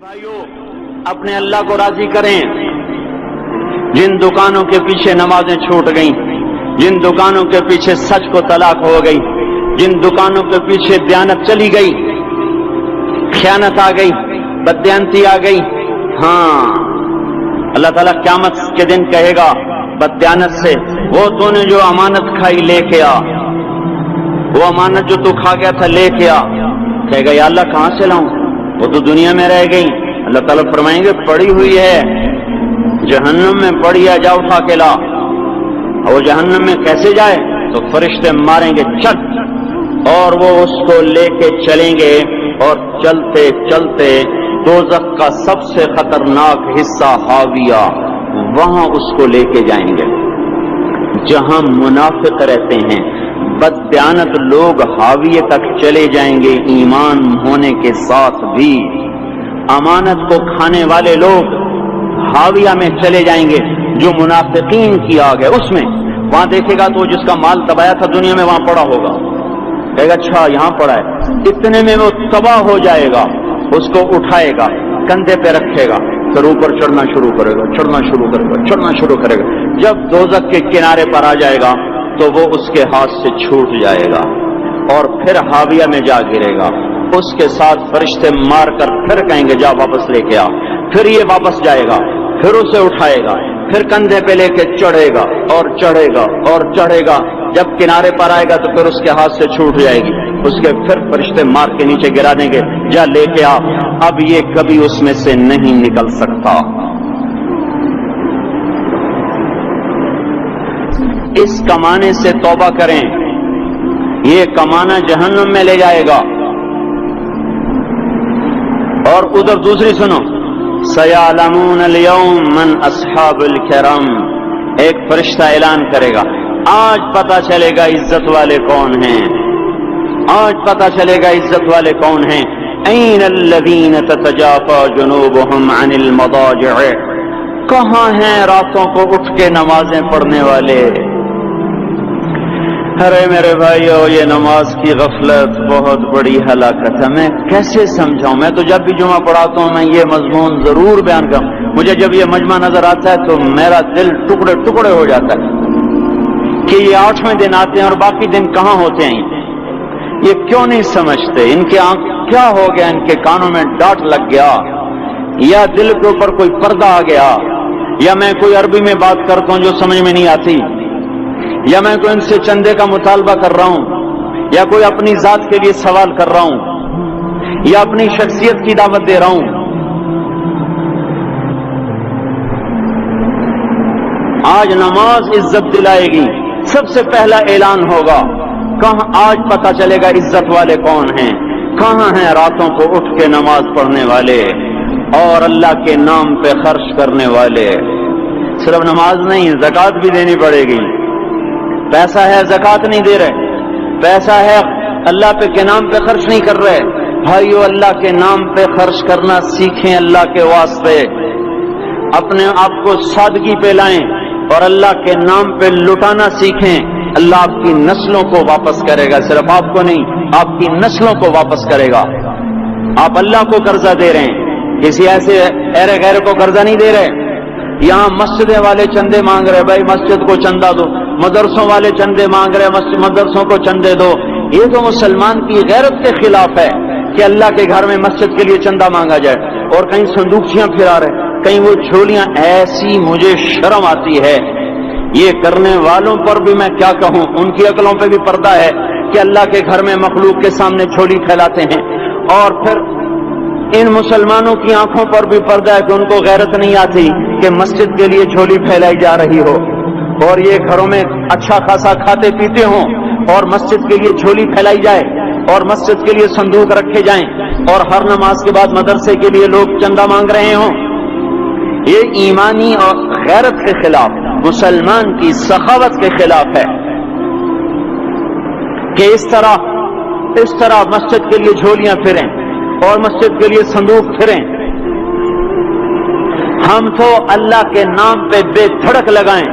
بھائیو اپنے اللہ کو راضی کریں. جن دکانوں کے پیچھے نمازیں چھوٹ گئیں، جن دکانوں کے پیچھے سچ کو طلاق ہو گئی، جن دکانوں کے پیچھے دیانت چلی گئی، خیانت آ گئی، بددیانتی آ گئی، ہاں اللہ تعالیٰ قیامت کے دن کہے گا بددیانت سے، وہ تو نے جو امانت کھائی لے کے آ، وہ امانت جو تو کھا گیا تھا لے کے آ. کہے گا یا اللہ کہاں سے لاؤں، وہ تو دنیا میں رہ گئی. اللہ تعالیٰ فرمائیں گے پڑی ہوئی ہے جہنم میں، پڑی ہے، جا اٹھا کے لا. اور وہ جہنم میں کیسے جائے تو فرشتے ماریں گے چٹ، اور وہ اس کو لے کے چلیں گے، اور چلتے چلتے دوزخ کا سب سے خطرناک حصہ حاویہ، وہاں اس کو لے کے جائیں گے جہاں منافق رہتے ہیں. بددیانت لوگ حاویہ تک چلے جائیں گے ایمان ہونے کے ساتھ بھی. امانت کو کھانے والے لوگ حاویہ میں چلے جائیں گے جو منافقین کی آگ ہے اس میں. وہاں دیکھے گا تو جس کا مال دبایا تھا دنیا میں وہاں پڑا ہوگا، کہے گا اچھا یہاں پڑا ہے، اتنے میں وہ تباہ ہو جائے گا. اس کو اٹھائے گا، کندھے پہ رکھے گا، پھر اوپر چڑھنا شروع کرے گا، چڑھنا شروع کرے گا، چڑھنا شروع کرے گا. جب دوزخ کے کنارے پر آ جائے گا تو وہ اس کے ہاتھ سے چھوٹ جائے گا اور پھر حاویہ میں جا گرے گا. اس کے ساتھ فرشتے مار کر پھر کہیں گے جا واپس لے کے آ. پھر یہ واپس جائے گا، پھر اسے اٹھائے گا، پھر کندھے پہ لے کے چڑھے گا اور چڑھے گا اور چڑھے گا. جب کنارے پر آئے گا تو پھر اس کے ہاتھ سے چھوٹ جائے گی. اس کے پھر فرشتے مار کے نیچے گرا دیں گے جا لے کے آ. اب یہ کبھی اس میں سے نہیں نکل سکتا. اس کمانے سے توبہ کریں، یہ کمانا جہنم میں لے جائے گا. اور ادھر دوسری سنو، سَيَعْلَمُونَ الْيَوْمَ مَنْ أَصْحَابُ الْكِرَامِ، ایک فرشتہ اعلان کرے گا آج پتہ چلے گا عزت والے کون ہیں، آج پتہ چلے گا عزت والے کون ہیں. أَيْنَ الَّذِينَ تَتَجَافَى جُنُوبُهُمْ عَنِ الْمَضَاجِعِ، کہاں ہیں راتوں کو اٹھ کے نمازیں پڑھنے والے. ارے میرے بھائیو یہ نماز کی غفلت بہت بڑی ہلاکت ہے. میں کیسے سمجھاؤں، میں تو جب بھی جمعہ پڑھاتا ہوں میں یہ مضمون ضرور بیان کروں. مجھے جب یہ مجمع نظر آتا ہے تو میرا دل ٹکڑے ٹکڑے ہو جاتا ہے کہ یہ 8ویں دن آتے ہیں اور باقی دن کہاں ہوتے ہیں. یہ کیوں نہیں سمجھتے، ان کے آنکھ کیا ہو گیا، ان کے کانوں میں ڈاٹ لگ گیا، یا دل کے اوپر کوئی پردہ آ گیا، یا میں کوئی عربی میں بات کرتا ہوں جو سمجھ میں نہیں آتی، یا میں کوئی ان سے چندے کا مطالبہ کر رہا ہوں، یا کوئی اپنی ذات کے لیے سوال کر رہا ہوں، یا اپنی شخصیت کی دعوت دے رہا ہوں. آج نماز عزت دلائے گی. سب سے پہلا اعلان ہوگا کہاں، آج پتہ چلے گا عزت والے کون ہیں، کہاں ہیں راتوں کو اٹھ کے نماز پڑھنے والے اور اللہ کے نام پہ خرچ کرنے والے. صرف نماز نہیں، زکوٰۃ بھی دینی پڑے گی. پیسہ ہے زکوٰۃ نہیں دے رہے، پیسہ ہے اللہ کے نام پہ خرچ نہیں کر رہے. بھائیو اللہ کے نام پہ خرچ کرنا سیکھیں، اللہ کے واسطے اپنے آپ کو سادگی پہ لائیں اور اللہ کے نام پہ لٹانا سیکھیں. اللہ آپ کی نسلوں کو واپس کرے گا، صرف آپ کو نہیں، آپ کی نسلوں کو واپس کرے گا. آپ اللہ کو قرضہ دے رہے ہیں، کسی ایسے ایرے غیر کو قرضہ نہیں دے رہے. یہاں مسجدیں والے چندے مانگ رہے، بھائی مسجد کو چندہ دو. مدرسوں والے چندے مانگ رہے، مدرسوں کو چندے دو. یہ تو مسلمان کی غیرت کے خلاف ہے کہ اللہ کے گھر میں مسجد کے لیے چندہ مانگا جائے. اور کہیں صندوقچیاں پھرا رہے، کہیں وہ جھولیاں. ایسی مجھے شرم آتی ہے. یہ کرنے والوں پر بھی میں کیا کہوں، ان کی عقلوں پہ بھی پردہ ہے کہ اللہ کے گھر میں مخلوق کے سامنے جھولی پھیلاتے ہیں. اور پھر ان مسلمانوں کی آنکھوں پر بھی پردہ ہے کہ ان کو غیرت نہیں آتی کہ مسجد کے لیے جھولی پھیلائی جا رہی ہو، اور یہ گھروں میں اچھا خاصا کھاتے پیتے ہوں اور مسجد کے لیے جھولی پھیلائی جائے اور مسجد کے لیے صندوق رکھے جائیں اور ہر نماز کے بعد مدرسے کے لیے لوگ چندہ مانگ رہے ہوں. یہ ایمانی اور غیرت کے خلاف، مسلمان کی سخاوت کے خلاف ہے کہ اس طرح مسجد کے لیے جھولیاں پھریں اور مسجد کے لیے صندوق پھریں. ہم تو اللہ کے نام پہ بے دھڑک لگائیں.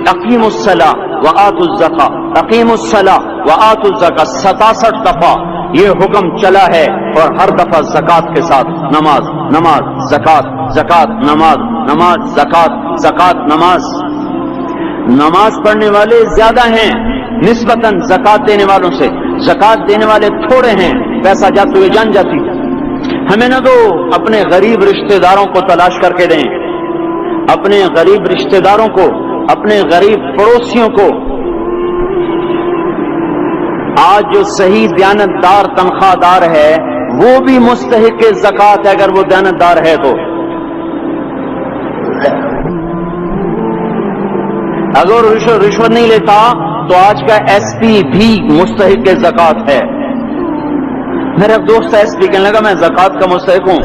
اقیموا الصلاۃ وآتوا الزکاۃ، اقیموا الصلاۃ وآتوا الزکاۃ 67 دفعہ یہ حکم چلا ہے اور ہر دفعہ زکات کے ساتھ نماز نماز زکات زکات نماز نماز زکات زکات نماز. نماز پڑھنے والے زیادہ ہیں نسبتاً زکات دینے والوں سے. زکات دینے والے تھوڑے ہیں، پیسہ جاتے ہوئے جان جاتی. ہمیں نہ دو، اپنے غریب رشتہ داروں کو تلاش کر کے دیں، اپنے غریب رشتہ داروں کو، اپنے غریب پڑوسیوں کو. آج جو صحیح دیانتدار تنخواہ دار ہے وہ بھی مستحق زکات ہے اگر وہ دیانتدار ہے تو. اگر رشوت نہیں لیتا تو آج کا ایس پی بھی مستحق زکات ہے. میرا دوست ایس پی کہنے لگا میں زکات کا مستحق ہوں،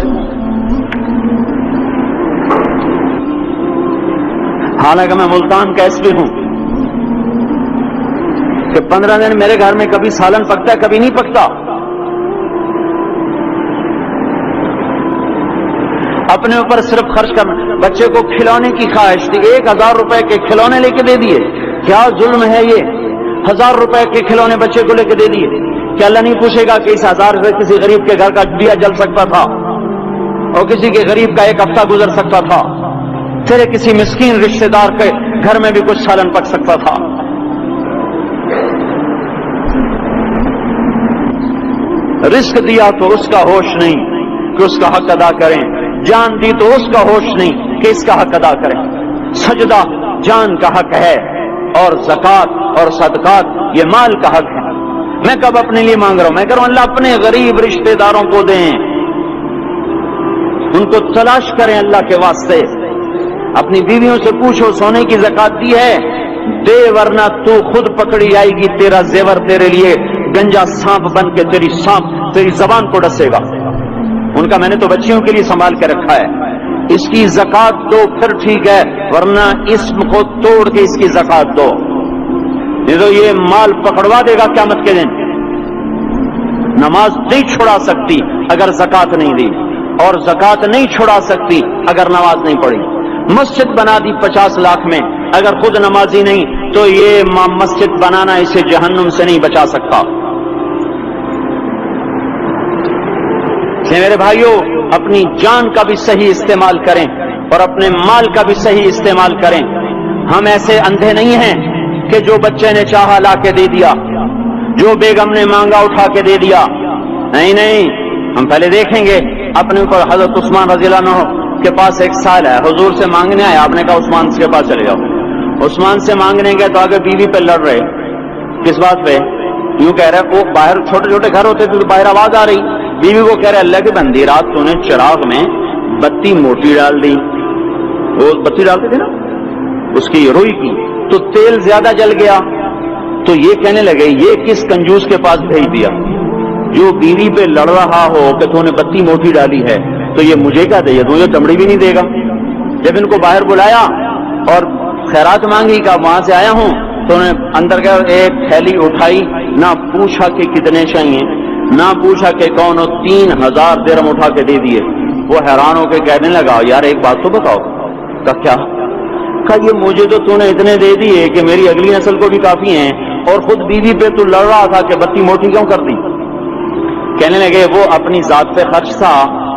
حالانکہ میں ملتان کا ایس پی ہوں کہ 15 دن میرے گھر میں کبھی سالن پکتا ہے کبھی نہیں پکتا. اپنے اوپر صرف خرچ کرنا. بچے کو کھلونے کی خواہش تھی، 1000 روپے کے کھلونے لے کے دے دیے. کیا ظلم ہے یہ؟ 1000 روپے کے کھلونے بچے کو لے کے دے دیے. کیا اللہ نہیں پوچھے گا کہ اس 1000 روپے کسی غریب کے گھر کا دیا جل سکتا تھا اور کسی کے غریب کا ایک ہفتہ گزر سکتا تھا، تیرے کسی مسکین رشتہ دار کے گھر میں بھی کچھ سالن پک سکتا تھا. رزق دیا تو اس کا ہوش نہیں کہ اس کا حق ادا کریں، جان دی تو اس کا ہوش نہیں کہ اس کا حق ادا کریں. سجدہ جان کا حق ہے اور زکات اور صدقات یہ مال کا حق ہے. میں کب اپنے لیے مانگ رہا ہوں؟ میں کہہ رہا ہوں اللہ اپنے غریب رشتہ داروں کو دیں، ان کو تلاش کریں اللہ کے واسطے. اپنی بیویوں سے پوچھو سونے کی زکات دی ہے؟ دے ورنہ تو خود پکڑی آئے گی، تیرا زیور تیرے لیے گنجا سانپ بن کے تیری زبان کو ڈسے گا. ان کا میں نے تو بچیوں کے لیے سنبھال کے رکھا ہے. اس کی زکات دو پھر ٹھیک ہے، ورنہ اسم کو توڑ کے اس کی زکات دو، نہیں تو یہ مال پکڑوا دے گا قیامت کے دن. نماز نہیں چھڑا سکتی اگر زکات نہیں دی، اور زکات نہیں چھڑا سکتی اگر نماز نہیں پڑھی. مسجد بنا دی 50 لاکھ میں، اگر خود نمازی نہیں تو یہ مسجد بنانا اسے جہنم سے نہیں بچا سکتا. میرے بھائیوں، اپنی جان کا بھی صحیح استعمال کریں اور اپنے مال کا بھی صحیح استعمال کریں. ہم ایسے اندھے نہیں ہیں کہ جو بچے نے چاہا لا کے دے دیا، جو بیگم نے مانگا اٹھا کے دے دیا. نہیں نہیں، ہم پہلے دیکھیں گے اپنے اوپر. حضرت عثمان رضی اللہ عنہ کے پاس ایک سال ہے، حضور سے مانگنے آئے، آپ نے کہا عثمان کے پاس چلے جاؤ. عثمان سے مانگنے گئے تو آگے بیوی پہ لڑ رہے. کس بات پہ؟ یوں کہہ رہے وہ باہر چھوٹے چھوٹے گھر ہوتے تھے تو باہر آواز آ رہی. بیوی کو کہہ رہے اللہ کی بندی رات تو نے چراغ میں بتی موٹی ڈال دی، وہ بتی ڈالتے تھے نا اس کی روئی کی، تو تیل زیادہ جل گیا. تو یہ کہنے لگے یہ کس کنجوس کے پاس بھیج دیا؟ جو بیوی پہ لڑ رہا ہو کہ تو نے بتی موٹی ڈالی ہے تو یہ مجھے کیا دے گا؟ تو یہ چمڑی بھی نہیں دے گا. جب ان کو باہر بلایا اور خیرات مانگی کہ وہاں سے آیا ہوں، تو انہوں نے اندر گیا، ایک تھیلی اٹھائی، نہ پوچھا کہ کتنے چاہیے، نہ پوچھا کہ کون ہو، 3000 درہم اٹھا کے دے دیے. وہ حیران ہو کے کہنے لگا یار ایک بات تو بتاؤ. کہا کیا؟ یہ مجھے تو نے اتنے دے دیے کہ میری اگلی نسل کو بھی کافی ہیں، اور خود بیوی پہ تو لڑ رہا تھا کہ بتی موٹی کیوں کر دی. کہنے لگے وہ اپنی ذات پہ خرچ تھا،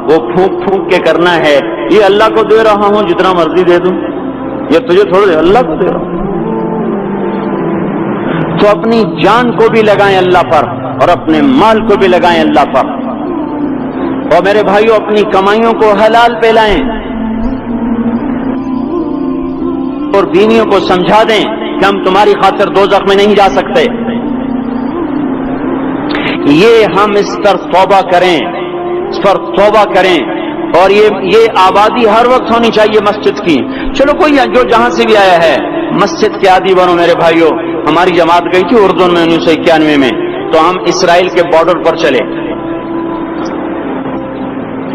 وہ پھونک پھونک کے کرنا ہے. یہ اللہ کو دے رہا ہوں جتنا مرضی دے دوں، یہ تجھے تھوڑا دے، اللہ کو دے رہا ہوں. تو اپنی جان کو بھی لگائیں اللہ پر اور اپنے مال کو بھی لگائیں اللہ پر. اور میرے بھائیوں اپنی کمائیوں کو حلال پہ لائیں اور بیویوں کو سمجھا دیں کہ ہم تمہاری خاطر دوزخ میں نہیں جا سکتے. یہ ہم اس پر توبہ کریں، اس پر توبہ کریں. اور یہ آبادی ہر وقت ہونی چاہیے مسجد کی. چلو کوئی جو جہاں سے بھی آیا ہے مسجد کے عادی بنو. میرے بھائیوں ہماری جماعت گئی تھی اردن میں 1991 میں، تو ہم اسرائیل کے بارڈر پر چلے.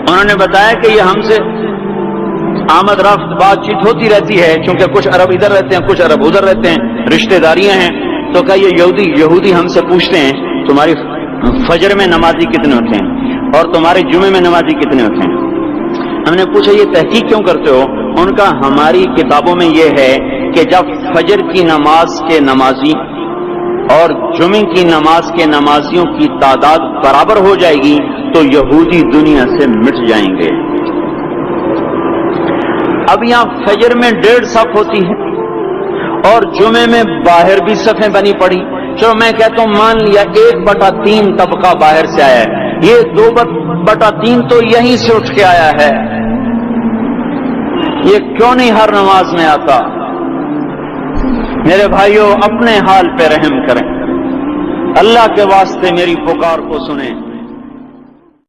انہوں نے بتایا کہ یہ ہم سے آمد رفت بات چیت ہوتی رہتی ہے، چونکہ کچھ عرب ادھر رہتے ہیں کچھ عرب ادھر رہتے ہیں، رشتہ داریاں ہیں. تو کہا یہ یہودی ہم سے پوچھتے ہیں تمہاری فجر میں نمازی کتنے ہوتے ہیں اور تمہارے جمعے میں نمازی کتنے ہوتے ہیں. ہم نے پوچھا یہ تحقیق کیوں کرتے ہو؟ ان کا ہماری کتابوں میں یہ ہے کہ جب فجر کی نماز کے نمازی اور جمعے کی نماز کے نمازیوں کی تعداد برابر ہو جائے گی تو یہودی دنیا سے مٹ جائیں گے۔ اب یہاں فجر میں 1.5 صف ہوتی ہے اور جمعے میں باہر بھی صفیں بنی پڑی، چلو میں کہتا ہوں مان لیا 1/3 طبقہ باہر سے آیا ہے، یہ 2/3 تو یہیں سے اٹھ کے آیا ہے، یہ کیوں نہیں ہر نماز میں آتا؟ میرے بھائیوں اپنے حال پہ رحم کریں، اللہ کے واسطے میری پکار کو سنیں۔